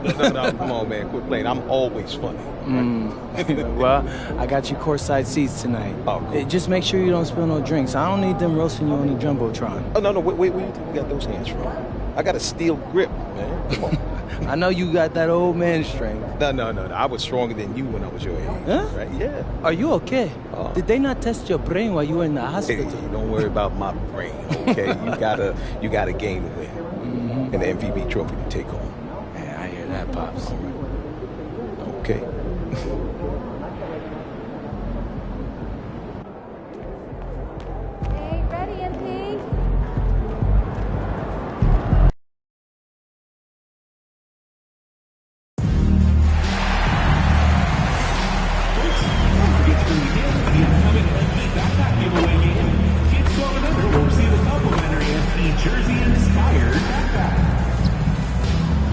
No, come on, man. Quit playing. I'm always funny. Well, I got you courtside seats tonight. Oh, cool. Just make sure you don't spill no drinks. I don't need them roasting you on the Jumbotron. Oh, no. Wait, where do you think you got those hands from? I got a steel grip, man. Come on. I know you got that old man strength. No. I was stronger than you when I was your age. Huh? Right? Yeah. Are you okay? Did they not test your brain while you were in the hospital? Hey, don't worry about my brain, okay? you got a game to win. And the MVP trophy to take home. Man, I hear that, Pops. Okay. Hey, ready, MP? Jersey inspired backpack.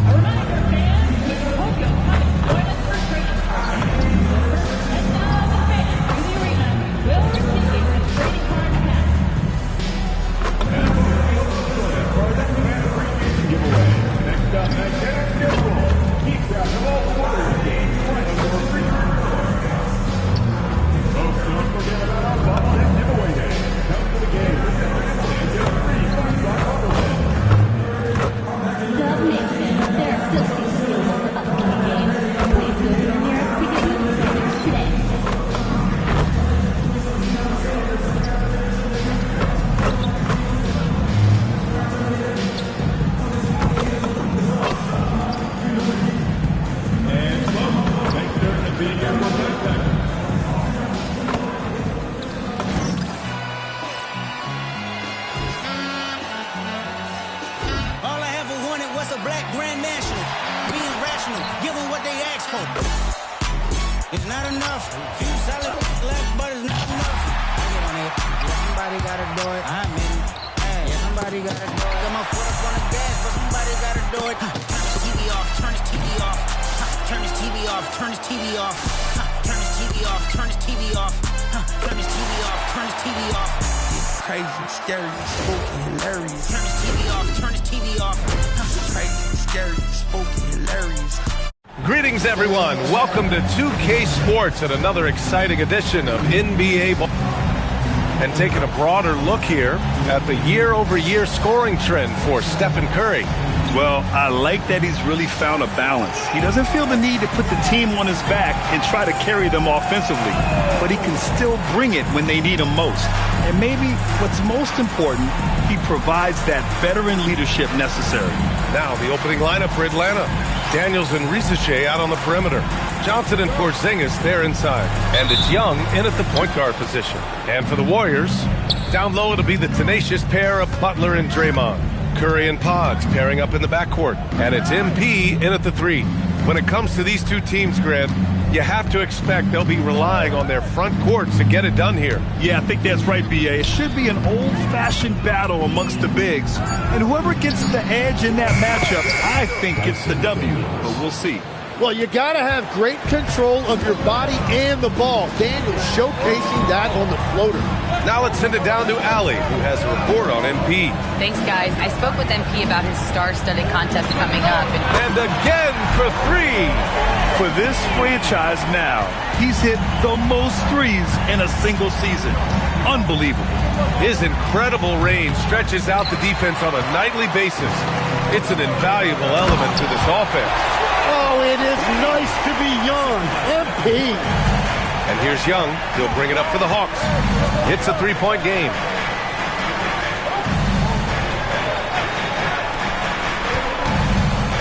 A reminder, fans, with Tokyo coming, join us for trading cards. And now the fans in the arena will receive a trading card pack. Giveaway. Next up, magnetic schedule. Keep track of all the Warriors games right on your free card. Folks, don't forget about our bobblehead giveaway day. Come to the game. And get a free Dub Nation, there are still seats available for upcoming games. Please go to your nearest ticket booth vendors today. And folks, make certain to be here one more time. All I ever wanted was a black grand national. Being rational, give them what they ask for. It's not enough. Few solid left, but it's not enough. I get on it. Yeah, somebody gotta do it. I'm in. Hey, yeah, somebody gotta do it. Got my foot up on the gas, but somebody gotta do it. Turn this TV off. Turn this TV off. Turn this TV off. Turn this TV off. Turn this TV off. Turn this TV off. Turn this TV off. Turn this TV off. Crazy, scary, spooky, hilarious. Turn this TV off. Turn this TV off. Crazy, scary, spooky, hilarious. Greetings, everyone. Welcome to 2K Sports and another exciting edition of NBA Ball. And taking a broader look here at the year-over-year scoring trend for Stephen Curry. Well, I like that he's really found a balance. He doesn't feel the need to put the team on his back and try to carry them offensively, but he can still bring it when they need him most. And maybe what's most important, he provides that veteran leadership necessary. Now, the opening lineup for Atlanta. Daniels and Risache out on the perimeter. Johnson and Porzingis there inside. And it's Young in at the point guard position. And for the Warriors, down low it'll be the tenacious pair of Butler and Draymond. Curry and Pods pairing up in the backcourt. And it's MP in at the three. When it comes to these two teams, Grant, you have to expect they'll be relying on their front courts to get it done here. Yeah, I think that's right, B.A. It should be an old-fashioned battle amongst the bigs. And whoever gets the edge in that matchup, I think gets the W. But we'll see. Well, you got to have great control of your body and the ball. Daniels showcasing that on the floater. Now let's send it down to Allie, who has a report on MP. Thanks, guys. I spoke with MP about his star-studded contest coming up. And again for three. For this franchise now, he's hit the most threes in a single season. Unbelievable. His incredible range stretches out the defense on a nightly basis. It's an invaluable element to this offense. Oh, it is nice to be Young. MP. And here's Young. He'll bring it up for the Hawks. It's a three-point game.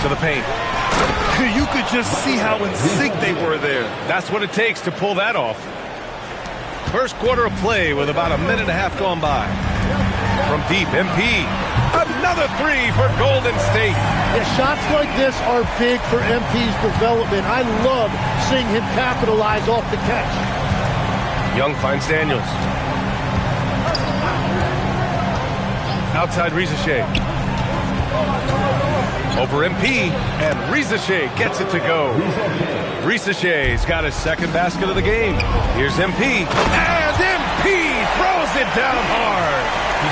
To the paint. You could just see how in sync they were there. That's what it takes to pull that off. First quarter of play with about a minute and a half gone by. From deep, MP. Another three for Golden State. Yeah, shots like this are big for MP's development. I love seeing him capitalize off the catch. Young finds Daniels. Outside Risache. Over MP, and Risache gets it to go. Risache's got his second basket of the game. Here's MP, and MP throws it down hard.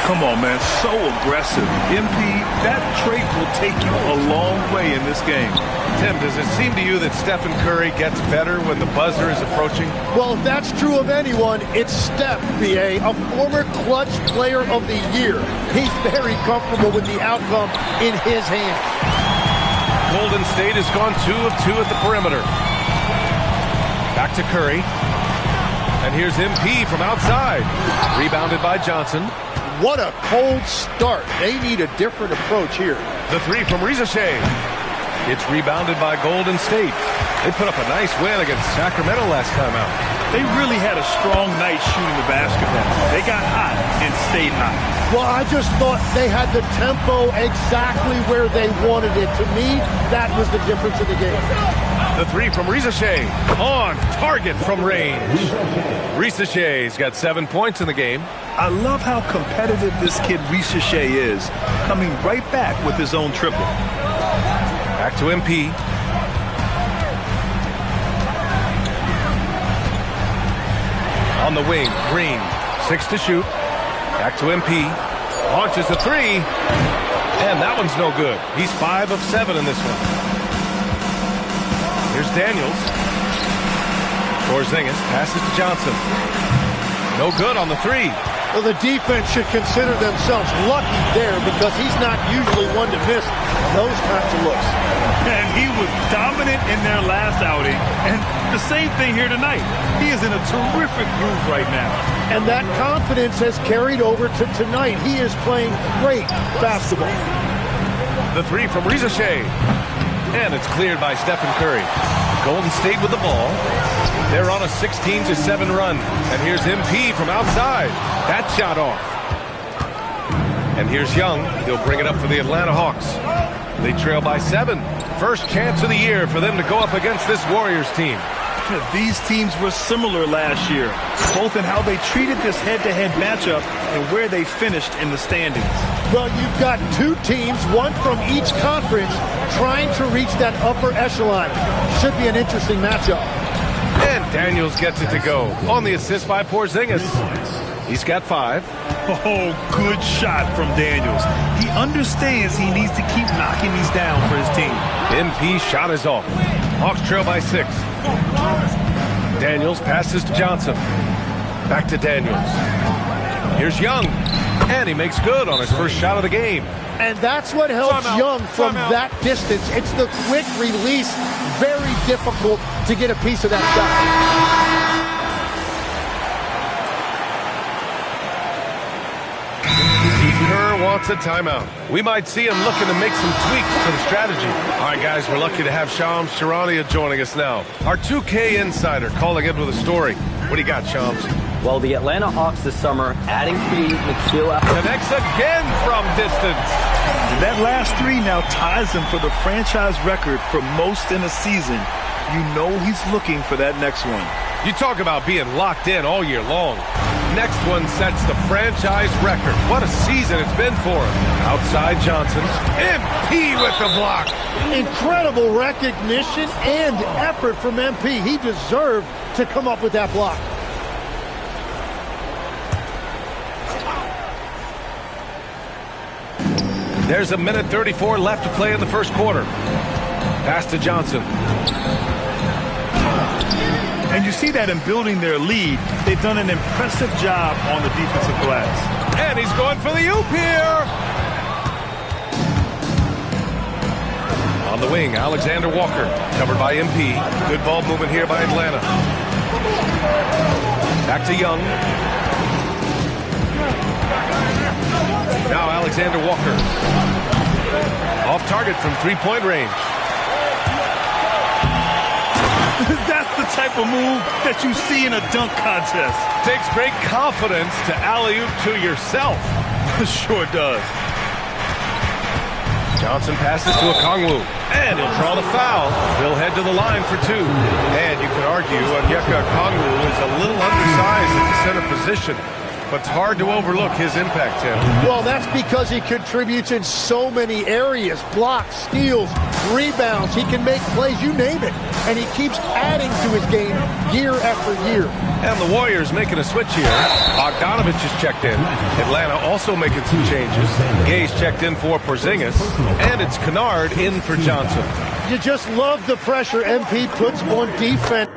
Come on, man. So aggressive. MP, that trait will take you a long way in this game. Tim, does it seem to you that Stephen Curry gets better when the buzzer is approaching? Well, if that's true of anyone, it's Steph, B.A., a former clutch player of the year. He's very comfortable with the outcome in his hands. Golden State has gone 2 of 2 at the perimeter. Back to Curry. And here's MP from outside. Rebounded by Johnson. What a cold start. They need a different approach here. The three from Rizachet. It's rebounded by Golden State. They put up a nice win against Sacramento last time out. They really had a strong night shooting the basketball. They got hot and stayed hot. Well, I just thought they had the tempo exactly where they wanted it. To me, that was the difference in the game. The three from Rizachet. On target from range. Rizachet's got 7 points in the game. I love how competitive this kid Rizachet is, coming right back with his own triple. Back to MP. On the wing, Green. 6 to shoot. Back to MP. Launches a three. And that one's no good. He's 5 of 7 in this one. Here's Daniels. Porzingis passes to Johnson. No good on the three. Well, the defense should consider themselves lucky there because he's not usually one to miss those kinds of looks. And he was dominant in their last outing. And the same thing here tonight. He is in a terrific groove right now. And that confidence has carried over to tonight. He is playing great basketball. The three from Rizachet. And it's cleared by Stephen Curry. Golden State with the ball. They're on a 16-7 run. And here's MP from outside. That shot off. And here's Young. He'll bring it up for the Atlanta Hawks. They trail by 7. First chance of the year for them to go up against this Warriors team. These teams were similar last year, both in how they treated this head-to-head matchup and where they finished in the standings. Well, you've got two teams, one from each conference, trying to reach that upper echelon. Should be an interesting matchup. And Daniels gets it to go on the assist by Porzingis. He's got 5. Oh, good shot from Daniels. He understands he needs to keep knocking these down for his team. MP shot is off. Hawks trail by 6. Daniels passes to Johnson. Back to Daniels. Here's Young. And he makes good on his first shot of the game. And that's what helps Young from that distance. It's the quick release. Very difficult to get a piece of that shot. Wants a timeout. We might see him looking to make some tweaks to the strategy. All right, guys, we're lucky to have Shams Charania joining us now. Our 2K insider calling in with a story. What do you got, Shams? Well, the Atlanta Hawks this summer adding Freeze, McHale. Connects again from distance. That last three now ties him for the franchise record for most in a season. You know he's looking for that next one. You talk about being locked in all year long. Next one sets the franchise record. What a season it's been for him. Outside Johnson. MP with the block. Incredible recognition and effort from MP. He deserved to come up with that block. There's 1:34 left to play in the first quarter. Pass to Johnson. And you see that in building their lead, they've done an impressive job on the defensive glass. And he's going for the oop here. On the wing, Alexander Walker, covered by MP. Good ball movement here by Atlanta. Back to Young. Now Alexander Walker. Off target from three-point range. That's the type of move that you see in a dunk contest. Takes great confidence to alley-oop to yourself. Sure does. Johnson passes to Okongwu, and he'll draw the foul. He'll head to the line for 2. And you could argue Onyeka Okongwu is a little undersized at the center position. but it's hard to overlook his impact, Tim. Well, that's because he contributes in so many areas. Blocks, steals, rebounds. He can make plays, you name it. And he keeps adding to his game year after year. And the Warriors making a switch here. Bogdanovich has checked in. Atlanta also making some changes. Gay's checked in for Porzingis. And it's Kennard in for Johnson. You just love the pressure MP puts on defense.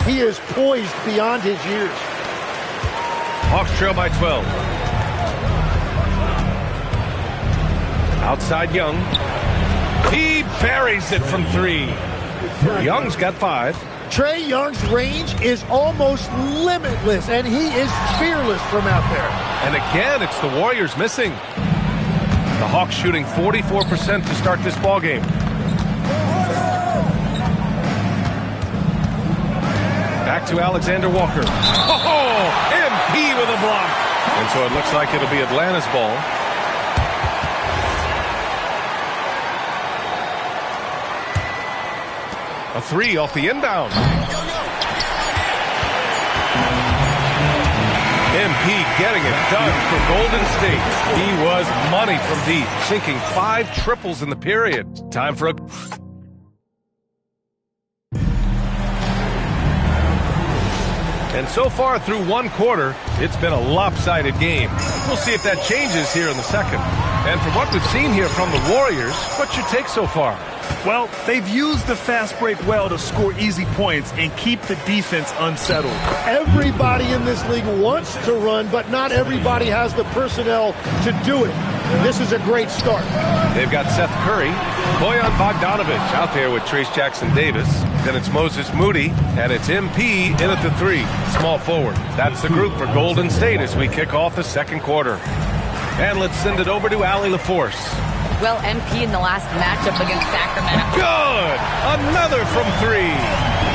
He is poised beyond his years. Hawks trail by 12. Outside Young. He buries it from 3. Young's got 5. Trae Young's range is almost limitless, and he is fearless from out there. And again, it's the Warriors missing. The Hawks shooting 44% to start this ballgame. Back to Alexander Walker. Oh, MP with a block. And so it looks like it'll be Atlanta's ball. A 3 off the inbound. MP getting it done for Golden State. He was money from deep, sinking 5 triples in the period. Time for a... And so far through 1 quarter, it's been a lopsided game. We'll see if that changes here in the second. And from what we've seen here from the Warriors, what's your take so far? Well, they've used the fast break well to score easy points and keep the defense unsettled. Everybody in this league wants to run, but not everybody has the personnel to do it. This is a great start. They've got Seth Curry, Bojan Bogdanovic out there with Trace Jackson-Davis. Then it's Moses Moody, and it's MP in at the 3, small forward. That's the group for Golden State as we kick off the second quarter. And let's send it over to Allie LaForce. Well, MP in the last matchup against Sacramento. Good! Another from 3.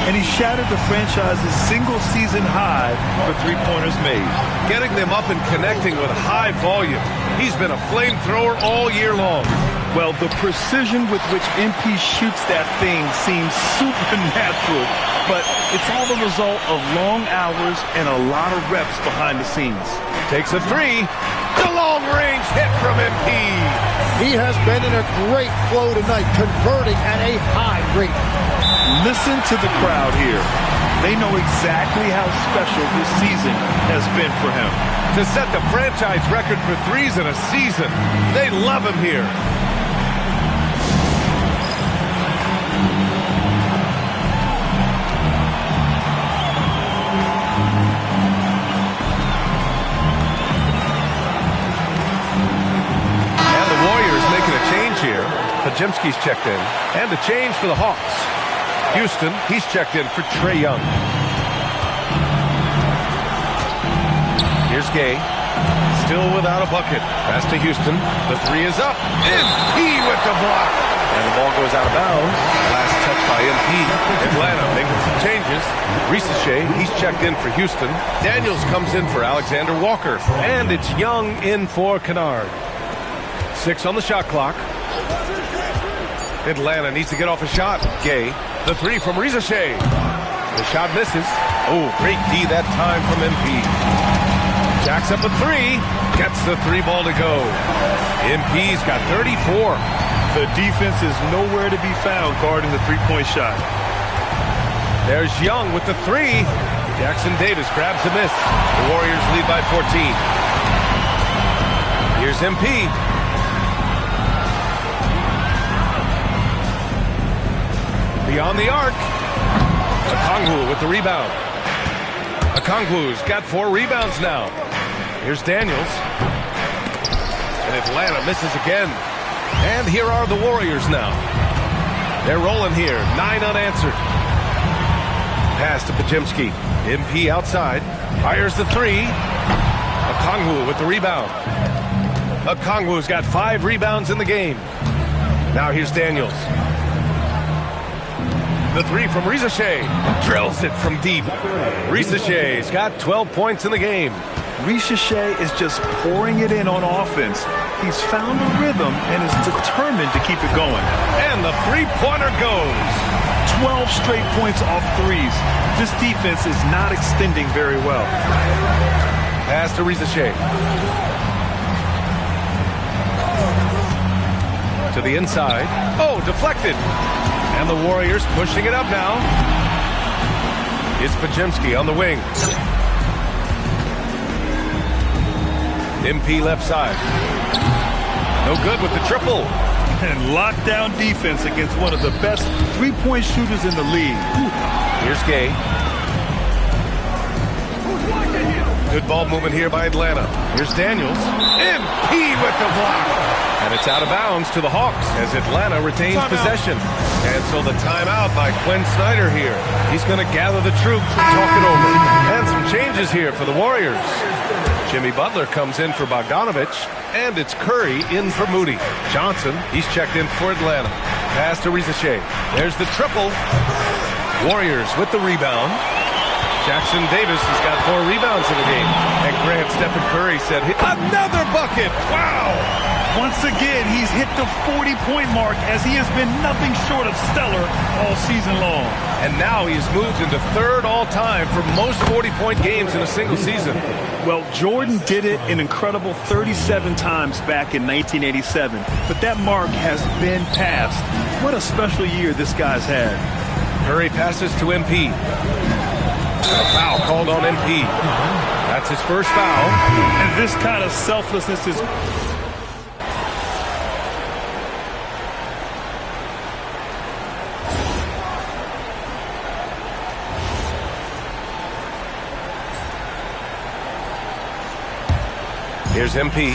And he shattered the franchise's single-season high for three-pointers made. Getting them up and connecting with high volume. He's been a flamethrower all year long. Well, the precision with which MP shoots that thing seems supernatural, but it's all the result of long hours and a lot of reps behind the scenes. Takes a 3. The long-range hit from MP. He has been in a great flow tonight, converting at a high rate. Listen to the crowd here. They know exactly how special this season has been for him. To set the franchise record for threes in a season, they love him here. Here, Pajemski's checked in, and a change for the Hawks. Houston, he's checked in for Trae Young. Here's Gay, still without a bucket. Pass to Houston, the 3 is up. MP with the block, and the ball goes out of bounds. Last touch by MP. Atlanta making some changes. Risache, he's checked in for Houston. Daniels comes in for Alexander Walker, and it's Young in for Kennard. 6 on the shot clock. Atlanta needs to get off a shot. Gay, the 3 from Risache. The shot misses. Oh, great D that time from MP. Jacks up a 3. Gets the 3 ball to go. MP's got 34. The defense is nowhere to be found guarding the three-point shot. There's Young with the 3. Jackson-Davis grabs the miss. The Warriors lead by 14. Here's MP. Beyond the arc. Okongwu with the rebound. Okongwu's got 4 rebounds now. Here's Daniels. And Atlanta misses again. And here are the Warriors now. They're rolling here. 9 unanswered. Pass to Pajemski. MP outside. Fires the 3. Okongwu with the rebound. Okongwu's got 5 rebounds in the game. Now here's Daniels. The 3 from Risache. Drills it from deep. Risache's got 12 points in the game. Risache is just pouring it in on offense. He's found a rhythm and is determined to keep it going. And the three-pointer goes. 12 straight points off threes. This defense is not extending very well. Pass to Risache. To the inside. Oh, deflected. And the Warriors pushing it up now. It's Pajemski on the wing. MP left side. No good with the triple. And lockdown defense against one of the best three-point shooters in the league. Here's Gay. Good ball movement here by Atlanta. Here's Daniels. MP with the block. And it's out of bounds to the Hawks as Atlanta retains possession. And so the timeout by Quinn Snyder here. He's going to gather the troops and talk it over. And some changes here for the Warriors. Jimmy Butler comes in for Bogdanovich. And it's Curry in for Moody. Johnson, he's checked in for Atlanta. Pass to Rizachet. There's the triple. Warriors with the rebound. Jackson Davis has got 4 rebounds in the game. And Grant Stephen Curry said, another bucket! Wow! Once again, he's hit the 40-point mark as he has been nothing short of stellar all season long. And now he's moved into 3rd all-time for most 40-point games in a single season. Well, Jordan did it an incredible 37 times back in 1987, but that mark has been passed. What a special year this guy's had. Curry passes to MP. A foul called on MP. That's his first foul. And this kind of selflessness is... Here's MP.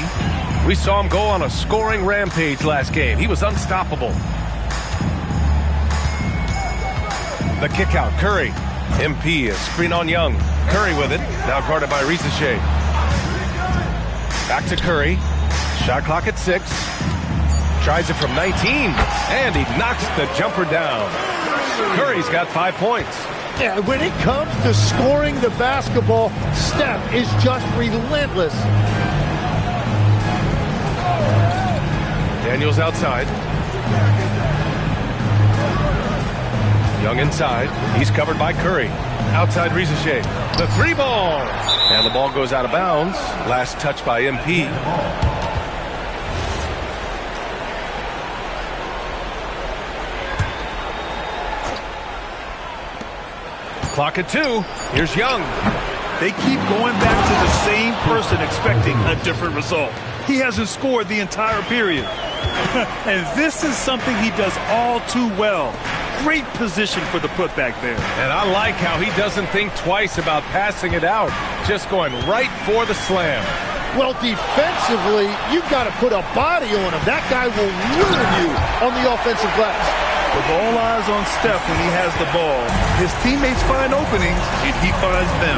We saw him go on a scoring rampage last game. He was unstoppable. The kick out, Curry. MP is screen on Young. Curry with it. Now guarded by Rizachet. Back to Curry. Shot clock at 6. Tries it from 19. And he knocks the jumper down. Curry's got 5 points. Yeah, when it comes to scoring the basketball, Steph is just relentless. Daniels outside. Young inside. He's covered by Curry. Outside Rizachet. The 3-ball. And the ball goes out of bounds. Last touch by MP. Clock at 2. Here's Young. They keep going back to the same person expecting a different result. He hasn't scored the entire period. And this is something he does all too well. Great position for the putback there. And I like how he doesn't think twice about passing it out. Just going right for the slam. Well, defensively, you've got to put a body on him. That guy will ruin you on the offensive glass. With all eyes on Steph when he has the ball, his teammates find openings, and he finds them.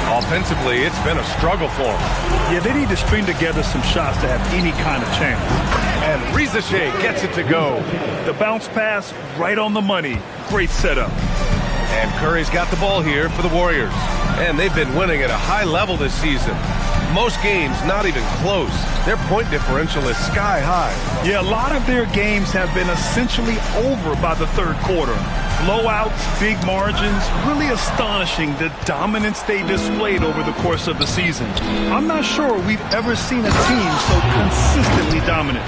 Offensively, it's been a struggle for him. Yeah, they need to string together some shots to have any kind of chance. And Rizachet gets it to go. The bounce pass right on the money. Great setup. And Curry's got the ball here for the Warriors. And they've been winning at a high level this season. Most games not even close. Their point differential is sky high. Yeah, a lot of their games have been essentially over by the 3rd quarter. Blowouts, big margins, really astonishing the dominance they displayed over the course of the season. I'm not sure we've ever seen a team so consistently dominant.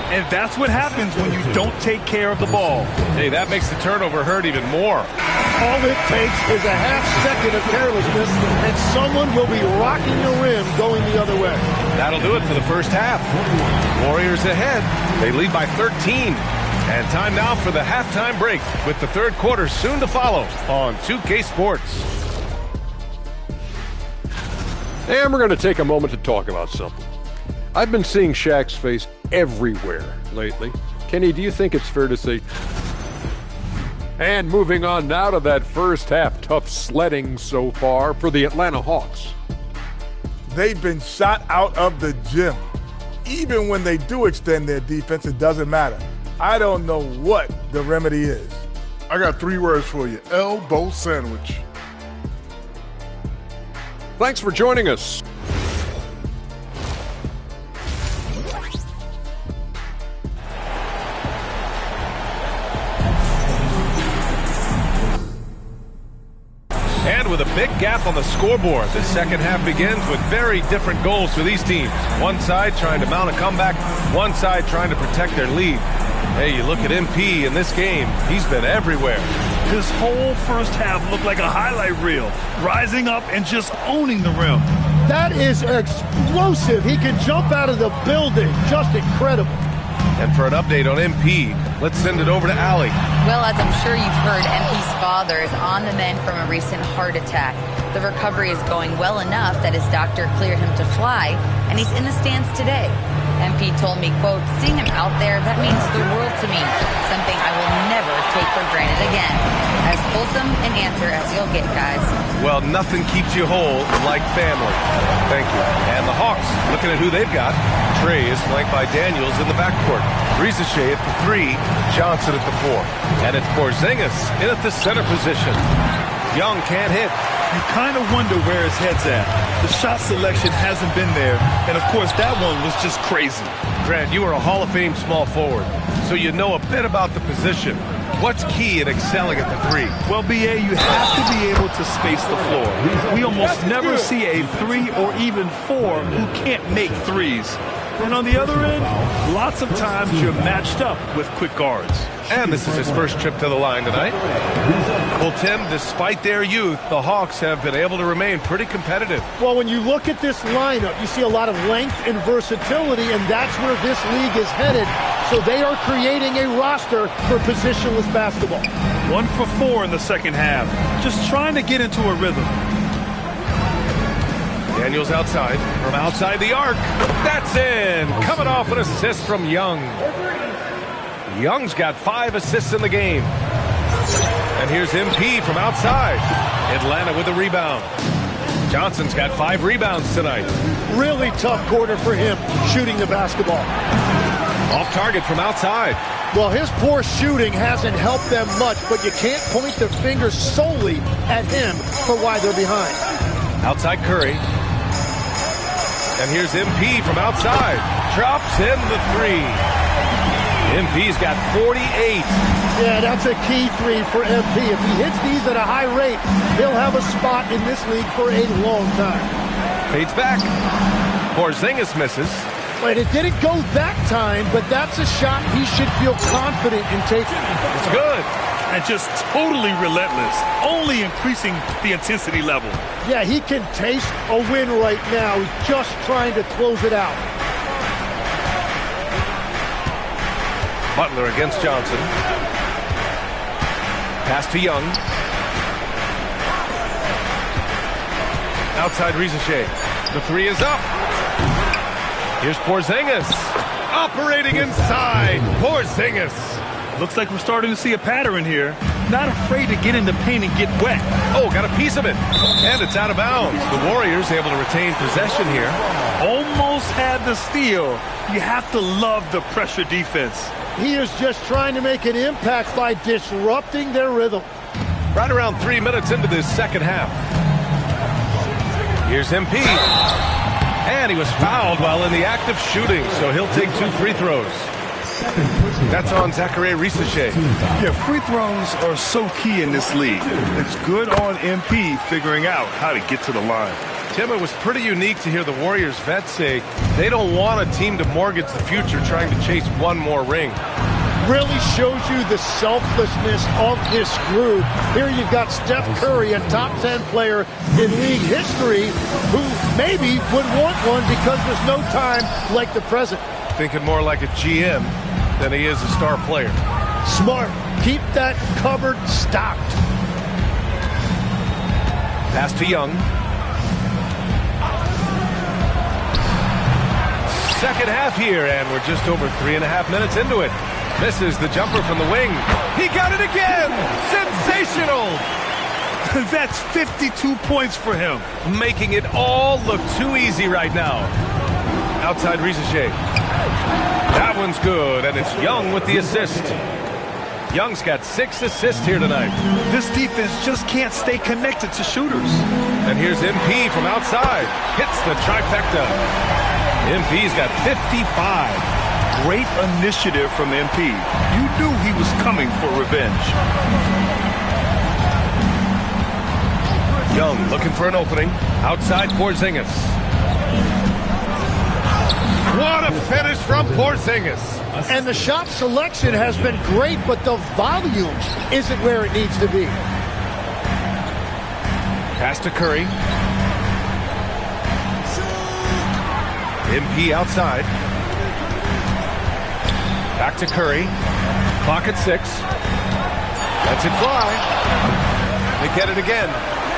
And that's what happens when you don't take care of the ball. Hey, that makes the turnover hurt even more. All it takes is a half second of carelessness, and someone will be rocking the rim going the other way. That'll do it for the first half. Warriors ahead. They lead by 13. And time now for the halftime break, with the 3rd quarter soon to follow on 2K Sports. And we're going to take a moment to talk about something. I've been seeing Shaq's face everywhere lately. Kenny, do you think it's fair to say? And moving on now to that first half, tough sledding so far for the Atlanta Hawks. They've been shot out of the gym. Even when they do extend their defense, it doesn't matter. I don't know what the remedy is. I got 3 words for you. Elbow sandwich. Thanks for joining us. And with a big gap on the scoreboard, the second half begins with very different goals for these teams. One side trying to mount a comeback, one side trying to protect their lead. Hey, you look at MP in this game, he's been everywhere. This whole first half looked like a highlight reel, rising up and just owning the rim. That is explosive. He can jump out of the building. Just incredible. And for an update on MP, let's send it over to Allie. Well, as I'm sure you've heard, MP's father is on the mend from a recent heart attack. The recovery is going well enough that his doctor cleared him to fly, and he's in the stands today. MP told me, quote, "Seeing him out there, that means the world to me. Something I will never take for granted again." As wholesome an answer as you'll get, guys. Well, nothing keeps you whole like family. Thank you. And the Hawks, looking at who they've got. Trey is flanked by Daniels in the backcourt. Risache at the 3, Johnson at the 4. And it's Porzingis in at the center position. Young can't hit. You kind of wonder where his head's at. The shot selection hasn't been there. And, of course, that one was just crazy. Grant, you are a Hall of Fame small forward, so you know a bit about the position. What's key in excelling at the 3? Well, BA, you have to be able to space the floor. We almost never see a 3 or even 4 who can't make threes. And on the other end, lots of times you're matched up with quick guards. And this is his first trip to the line tonight. Well, Tim, despite their youth, the Hawks have been able to remain pretty competitive. Well, when you look at this lineup, you see a lot of length and versatility, and that's where this league is headed. So they are creating a roster for positionless basketball. 1 for 4 in the second half. Just trying to get into a rhythm. Daniels outside, from outside the arc. That's in! Coming off an assist from Young. Young's got 5 assists in the game. And here's MP from outside. Atlanta with a rebound. Johnson's got 5 rebounds tonight. Really tough quarter for him, shooting the basketball. Off target from outside. Well, his poor shooting hasn't helped them much, but you can't point the finger solely at him for why they're behind. Outside Curry. And here's MP from outside. Drops in the 3. MP's got 48. Yeah, that's a key 3 for MP. If he hits these at a high rate, he'll have a spot in this league for a long time. Fades back. Porzingis misses. Wait, it didn't go that time, but that's a shot he should feel confident in taking. It's good. And just totally relentless, only increasing the intensity level. Yeah, he can taste a win right now. He's just trying to close it out. Butler against Johnson. Pass to Young. Outside Risache. The 3 is up. Here's Porzingis. Operating inside. Porzingis. Looks like we're starting to see a pattern here. Not afraid to get in the paint and get wet. Oh, got a piece of it. And it's out of bounds. The Warriors able to retain possession here. Almost had the steal. You have to love the pressure defense. He is just trying to make an impact by disrupting their rhythm. Right around 3 minutes into this second half. Here's MP. And he was fouled while in the act of shooting, so he'll take 2 free throws. That's on Zachary Risache. Yeah, free throws are so key in this league. It's good on MP figuring out how to get to the line. Tim, it was pretty unique to hear the Warriors vets say they don't want a team to mortgage the future trying to chase one more ring. Really shows you the selflessness of this group. Here you've got Steph Curry, a top 10 player in league history, who maybe would want one because there's no time like the present. Thinking more like a GM than he is a star player. Smart. Keep that cupboard stocked. Pass to Young. Second half here, and we're just over 3.5 minutes into it. Misses the jumper from the wing. He got it again! Sensational! That's 52 points for him. Making it all look too easy right now. Outside Risache. That one's good, and it's Young with the assist. Young's got 6 assists here tonight. This defense just can't stay connected to shooters. And here's MP from outside. Hits the trifecta. MP's got 55. Great initiative from MP. You knew he was coming for revenge. Young looking for an opening. Outside Porzingis. What a finish from Porzingis. And the shot selection has been great, but the volume isn't where it needs to be. Pass to Curry. MP outside. Back to Curry. Clock at 6. Lets it fly. They get it again.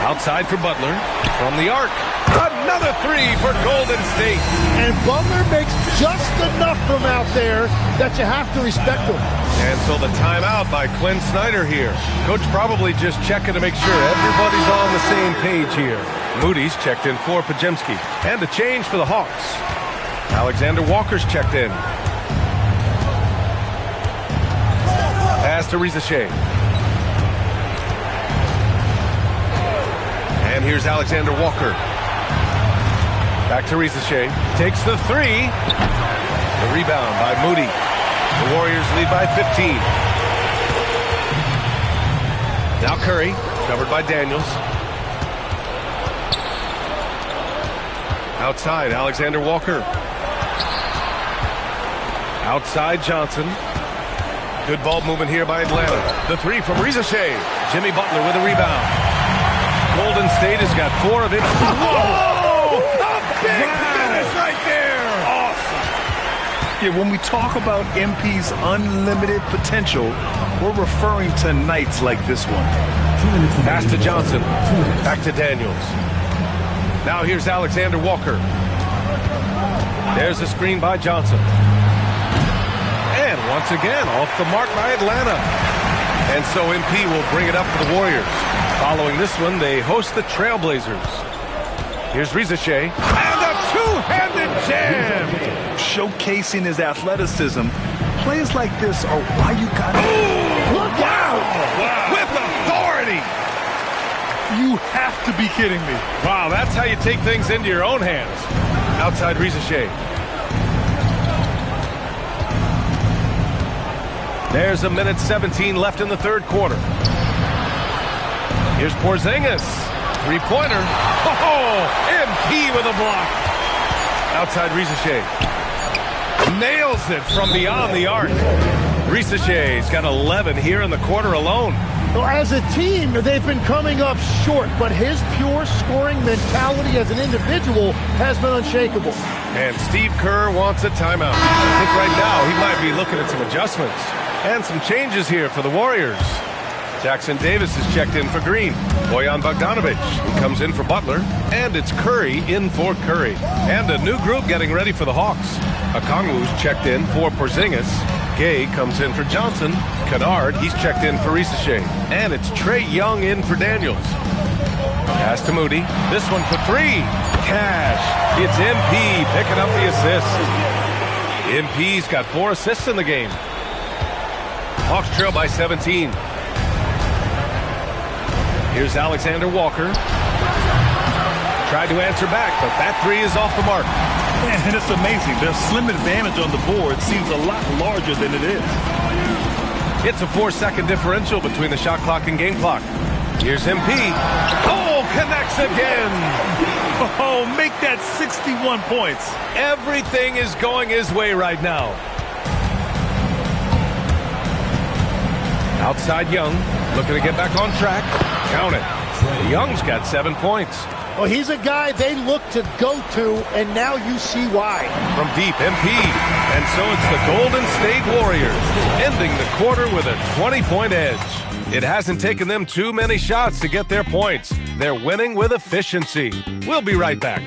Outside for Butler. From the arc. Another three for Golden State. And Butler makes just enough from out there that you have to respect him. And so the timeout by Quinn Snyder here. Coach probably just checking to make sure everybody's on the same page here. Moody's checked in for Pajemski. And a change for the Hawks. Alexander Walker's checked in. Pass to Rizachet. And here's Alexander Walker. Back to Rizachet. Takes the three. The rebound by Moody. The Warriors lead by 15. Now Curry, covered by Daniels. Outside, Alexander Walker. Outside, Johnson. Good ball movement here by Atlanta. The three from Rizachet. Jimmy Butler with a rebound. Golden State has got 4 of it. Whoa! A big finish right there! Awesome. Yeah, when we talk about MP's unlimited potential, we're referring to nights like this one. Pass to Johnson. Back to Daniels. Now here's Alexander Walker. There's a screen by Johnson. And once again, off the mark by Atlanta. And so MP will bring it up for the Warriors. Following this one, they host the Trailblazers. Here's Rizachet. And a two-handed jam! Showcasing his athleticism. Plays like this are why you gotta... Look out! Wow. With authority! You have to be kidding me. Wow, that's how you take things into your own hands. Outside Rizachet. There's a minute 17 left in the third quarter. Here's Porzingis. Three-pointer. Oh, MP with a block. Outside Rizachet. Nails it from beyond the arc. Rizachet's got 11 here in the quarter alone. Well, as a team, they've been coming up short, but his pure scoring mentality as an individual has been unshakable. And Steve Kerr wants a timeout. I think right now he might be looking at some adjustments and some changes here for the Warriors. Jackson Davis is checked in for Green. Bojan Bogdanovic, who comes in for Butler. And it's Curry in for Curry. And a new group getting ready for the Hawks. Okongwu's checked in for Porzingis. Gay comes in for Johnson. Kennard, he's checked in for Rizachet. And it's Trae Young in for Daniels. Pass to Moody. This one for three. Cash. It's MP picking up the assist. MP's got 4 assists in the game. Hawks trail by 17. Here's Alexander Walker. Tried to answer back, but that three is off the mark. And it's amazing. Their slim advantage on the board seems a lot larger than it is. It's a 4-second differential between the shot clock and game clock. Here's MP. Oh, connects again. Oh, make that 61 points. Everything is going his way right now. Outside Young, looking to get back on track. Count it. Young's got 7 points. Well, he's a guy they look to go to, and now you see why. From deep, MP. And so it's the Golden State Warriors, ending the quarter with a 20-point edge. It hasn't taken them too many shots to get their points. They're winning with efficiency. We'll be right back.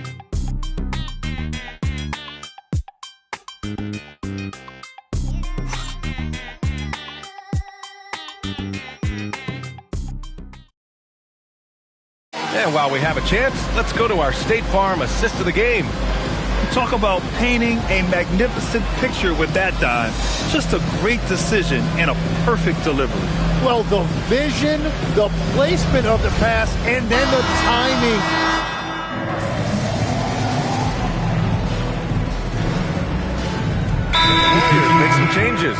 And while we have a chance, let's go to our State Farm assist of the game. Talk about painting a magnificent picture with that dive. Just a great decision and a perfect delivery. Well, the vision, the placement of the pass, and then the timing. Warriors make some changes.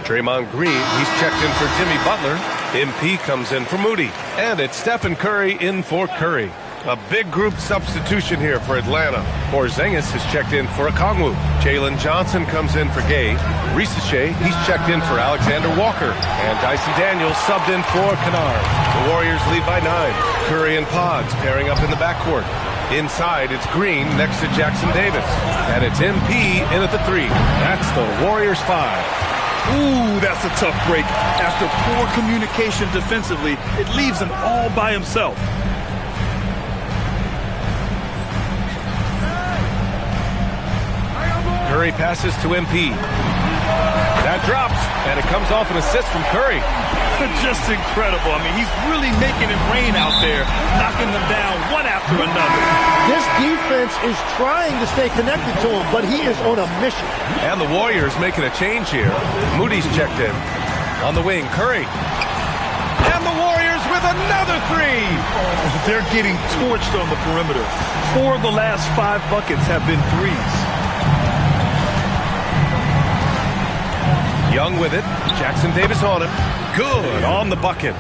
Draymond Green, he's checked in for Jimmy Butler. MP comes in for Moody. And it's Stephen Curry in for Curry. A big group substitution here for Atlanta. Porzingis is checked in for Okongwu. Jalen Johnson comes in for Gay. Rizachet, he's checked in for Alexander Walker. And Dyson Daniels subbed in for Kennard. The Warriors lead by 9. Curry and Pods pairing up in the backcourt. Inside, it's Green next to Jackson Davis. And it's MP in at the 3. That's the Warriors 5. Ooh, that's a tough break. After poor communication defensively, it leaves him all by himself. Curry passes to MP. That drops, and it comes off an assist from Curry. Just incredible. I mean, he's really making it rain out there, knocking them down one after another. This defense is trying to stay connected to him, but he is on a mission. And the Warriors making a change here. Moody's checked in. On the wing, Curry. And the Warriors with another three. They're getting torched on the perimeter. 4 of the last 5 buckets have been threes. Young with it. Jackson Davis on him. Good on the bucket.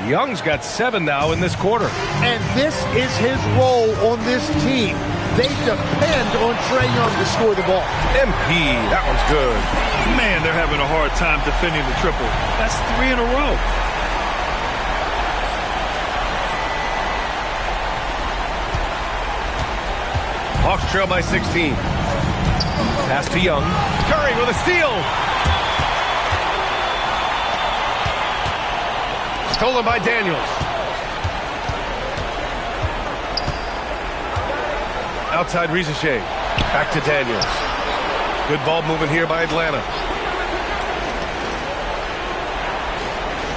Young's got 7 now in this quarter. And this is his role on this team. They depend on Trae Young to score the ball. MP, that one's good. Man, they're having a hard time defending the triple. That's 3 in a row. Hawks trail by 16. Pass to Young. Curry with a steal. Stolen by Daniels. Outside Rizachet. Back to Daniels. Good ball movement here by Atlanta.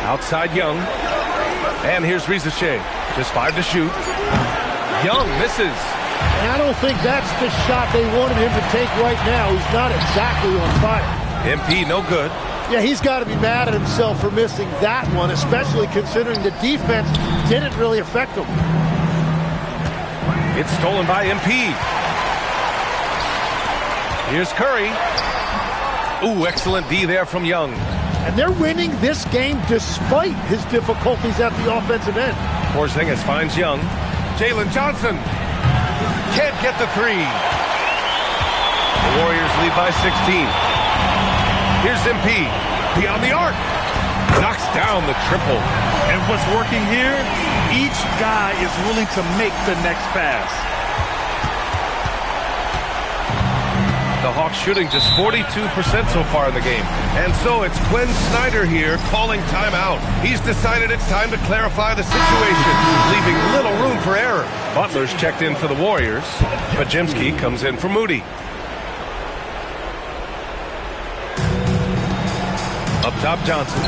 Outside Young. And here's Rizachet. Just 5 to shoot. Young misses. And I don't think that's the shot they wanted him to take right now. He's not exactly on fire. MP no good. Yeah, he's got to be mad at himself for missing that one, especially considering the defense didn't really affect him. It's stolen by MP. Here's Curry. Ooh, excellent D there from Young. And they're winning this game despite his difficulties at the offensive end. Porzingis finds Young. Jalen Johnson can't get the three. The Warriors lead by 16. Here's MP. Beyond the arc. Knocks down the triple. And what's working here? Each guy is willing to make the next pass. The Hawks shooting just 42% so far in the game. And so it's Quinn Snyder here calling timeout. He's decided it's time to clarify the situation, leaving little room for error. Butler's checked in for the Warriors. Pajimski comes in for Moody. Up top, Johnson.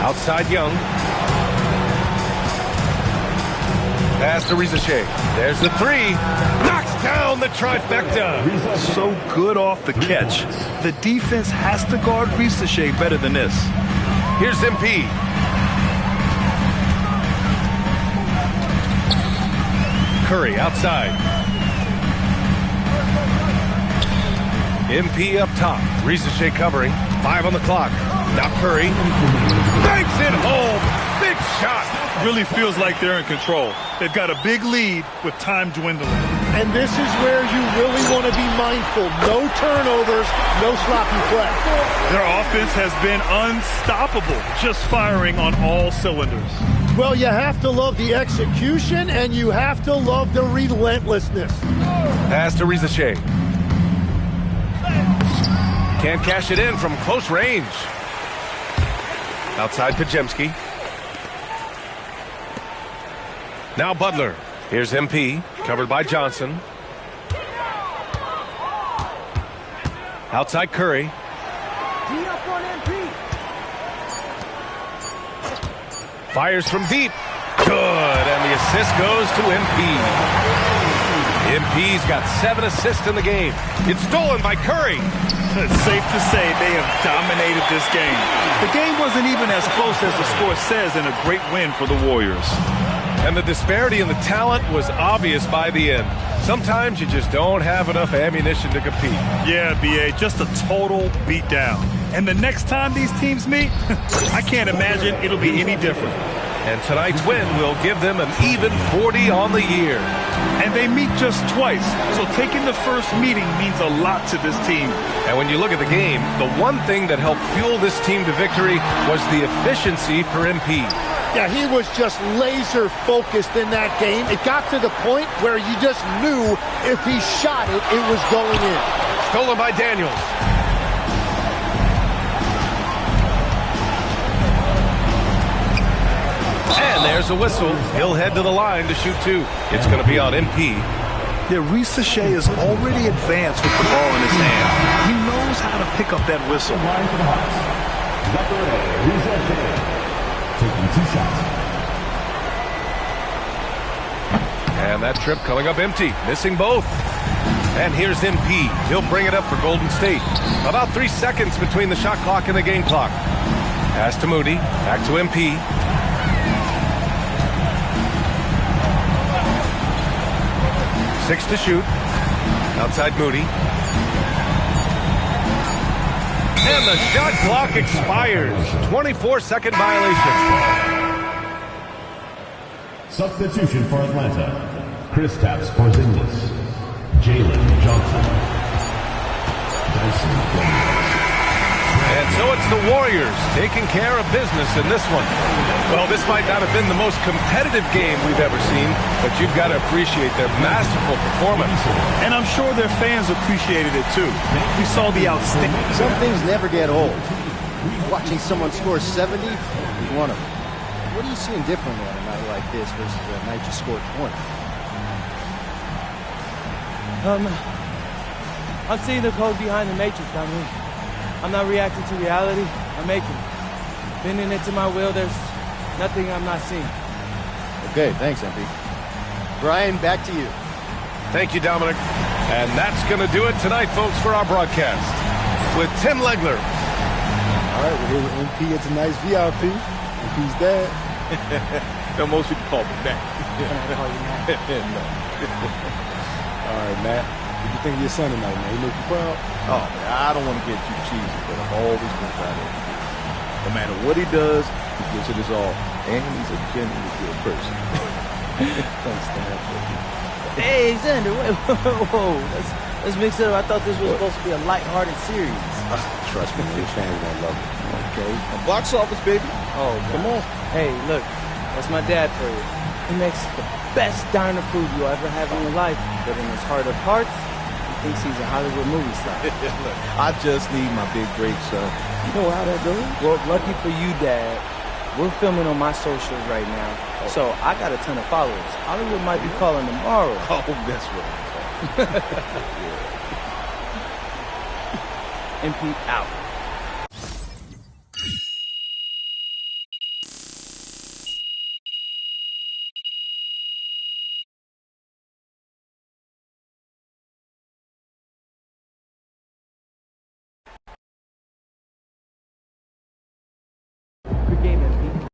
Outside, Young. Pass to Rizachet. There's the three. Knocks down the trifecta. So good off the catch. The defense has to guard Rizachet better than this. Here's MP. Curry outside. MP up top. Rizachet covering. 5 on the clock. Now Curry. Banks it home. Big shot. Really feels like they're in control. They've got a big lead with time dwindling. And this is where you really want to be mindful. No turnovers, no sloppy play. Their offense has been unstoppable, just firing on all cylinders. Well, you have to love the execution, and you have to love the relentlessness. Pass to Rizachet. Can't cash it in from close range. Outside Pajemski. Now Butler. Here's MP, covered by Johnson. Outside Curry. Fires from deep. Good, and the assist goes to MP. MP's got 7 assists in the game. It's stolen by Curry. It's safe to say they have dominated this game. The game wasn't even as close as the score says, and a great win for the Warriors. And the disparity in the talent was obvious by the end. Sometimes you just don't have enough ammunition to compete. Yeah, B.A., just a total beatdown. And the next time these teams meet, I can't imagine it'll be any different. And tonight's win will give them an even 40 on the year. And they meet just twice, so taking the first meeting means a lot to this team. And when you look at the game, the one thing that helped fuel this team to victory was the efficiency for MP. Yeah, he was just laser focused in that game. It got to the point where you just knew if he shot it, it was going in. Stolen by Daniels. And there's a whistle. He'll head to the line to shoot 2. It's going to be on MP. Yeah, Risache is already advanced with the ball in his hand. He knows how to pick up that whistle. Line for the Hawks. Risache taking 2 shots. And that trip coming up empty, missing both. And here's MP. He'll bring it up for Golden State. About 3 seconds between the shot clock and the game clock. Pass to Moody. Back to MP. Six to shoot. Outside Moody. And the shot clock expires. 24-second violation. Substitution for Atlanta. Kristaps Porzingis. Jalen Johnson. Dyson Daniels. And so it's the Warriors taking care of business in this one. Well, this might not have been the most competitive game we've ever seen, but you've got to appreciate their masterful performance. And I'm sure their fans appreciated it too. We saw the outstanding. Some things never get old. Watching someone score 70 is one of them. What are you seeing differently on a night like this versus a night you scored 20? I'm seeing the code behind the matrix. I mean, I'm not reacting to reality. I'm making it. Bending it to my will. There's nothing I'm not seeing. Okay, thanks, MP. Brian, back to you. Thank you, Dominic. And that's going to do it tonight, folks, for our broadcast. With Tim Legler. All right, we're here with MP. It's a nice VIP. MP's dad. No, most people call me Matt. Can I call you Matt? No. All right, Matt. What do you think of your son tonight, man? He make you proud? Oh, man, I don't want to get too cheesy, but I've always been proud of him. No matter what he does, he gives it his all. And he's a genuinely good person. Thanks, Dad. Hey, Xander, wait, whoa. Let's mix it up. I thought this was supposed to be a lighthearted series. Trust me, your fans gonna love it. Okay. Now, box office, baby. Oh, come on. Hey, look, that's my dad for you. He makes the best diner food you'll ever have in your life, but in his heart of hearts, he thinks he's a Hollywood movie star. Look, I just need my big break, son. You know how that goes? Well, lucky for you, Dad, we're filming on my socials right now, so I got a ton of followers. Hollywood might be calling tomorrow. Oh, that's right. MP out. Good game, MP.